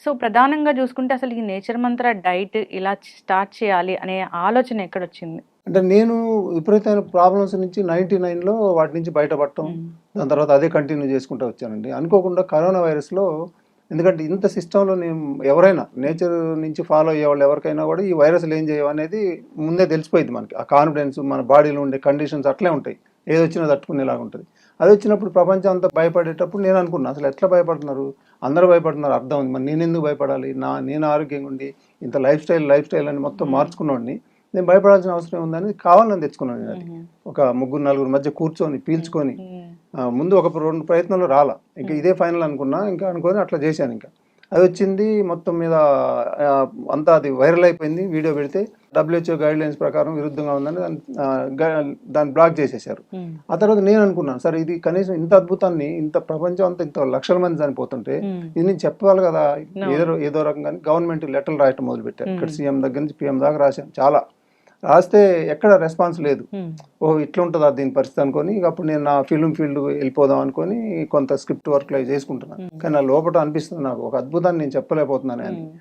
So ప్రధానంగా చూసుకుంటే అసలు ఈ నేచర్ మంత్ర డైట్ ఇలా స్టార్ట్ చేయాలి అనే ఆలోచన ఎక్కడొచ్చింది? అంటే నేను విపరీతమైన ప్రాబ్లమ్స్ నుంచి 99లో వాటి నుంచి బయటపడటం. హ్మ్. దాని తర్వాత అదే కంటిన్యూ చేసుకుంటూ వచ్చానండి. అనుకోకుండా కరోనా వైరస్‌లో ఎందుకంటే ఇంత సిస్టమ్‌లో నేను ఎవరైనా నేచర్ నుంచి ఫాలో అయ్యేవాళ్ళు ఎవరికైనా కూడా ఈ వైరస్‌లు ఏం చేయవనేది ముందే తెలిసిపోయిద్ది మనకి. ఆ కాన్ఫిడెన్స్ మన బాడీలో ఉండే కండిషన్స్ అట్లే ఉంటాయి. ఏదొచ్చినా తట్టుకునేలాగా ఉంటది. అదొచ్చినప్పుడు ప్రపంచం అంతా భయపడేటప్పుడు నేను అనుకున్నా అసలు ఎట్లా భయపడుతున్నారు? అందరూ భయపడుతున్నారు అర్థం ఉంది. మరి నేనెందుకు భయపడాలి? నేను ఆరోగ్యంగా ఉండి ఇంత లైఫ్ స్టైల్ అని మొత్తం మార్చుకున్నోడిని. నేను భయపడాల్సిన అవసరం ఉందని కావాలని తెచ్చుకున్నాను నేను అది. హుహు. ఒక ముగ్గురు, నలుగురు మధ్య కూర్చొని, పీల్చుకొని హ్మ్. ముందు ఒక 2 ప్రయత్నాలు రాలా. ఇంక ఇదే ఫైనల్ అనుకున్నా. ఇంకా అనుకోని అట్లా చేశానింక. అదొచ్చింది మొత్తం మీద అంతా అది వైరల్ అయిపోయింది. వీడియో పెడితే డబ్ల్యూహెచ్ఓ గైడ్‌లైన్స్ ప్రకారం విరుద్ధంగా ఉందని దాన్ని బ్లాక్ చేసేశారు. హ్మ్. ఆ తర్వాత నేను అనుకున్నాను, సరే ఇది కనీసం ఇంత అద్భుతాన్ని ఇంత ప్రపంచం అంతా ఇంత లక్షల మంది చనిపోతుంటే హ్మ్. ఇది నేను చెప్పాలి కదా! అవును. ఏదో రకంగా గవర్నమెంట్ లెటర్‌లు రాయటం మొదలుపెట్టారు. ఇక్కడ హ్మ్. సీఎం దగ్గర నుంచి పీఎం దాకా రాశాను చాలా. రాస్తే ఎక్కడ రెస్పాన్స్ లేదు. హ్మ్. ఓహ్! ఇట్లుంటదా దీని పరిస్థితి అనుకోని, ఇక అప్పుడు నేను నా ఫిల్మ్ ఫీల్డ్ వెళ్ళిపోదాం అనుకోని కొంత స్క్రిప్ట్ వర్క్‌లు అయి చేసుకుంటున్నాను. హ్మ్. కానీ నా లోపట అనిపిస్తుంది నాకు ఒక అద్భుతాన్ని నేను చెప్పలేకపోతున్నానే అని. హ్మ్.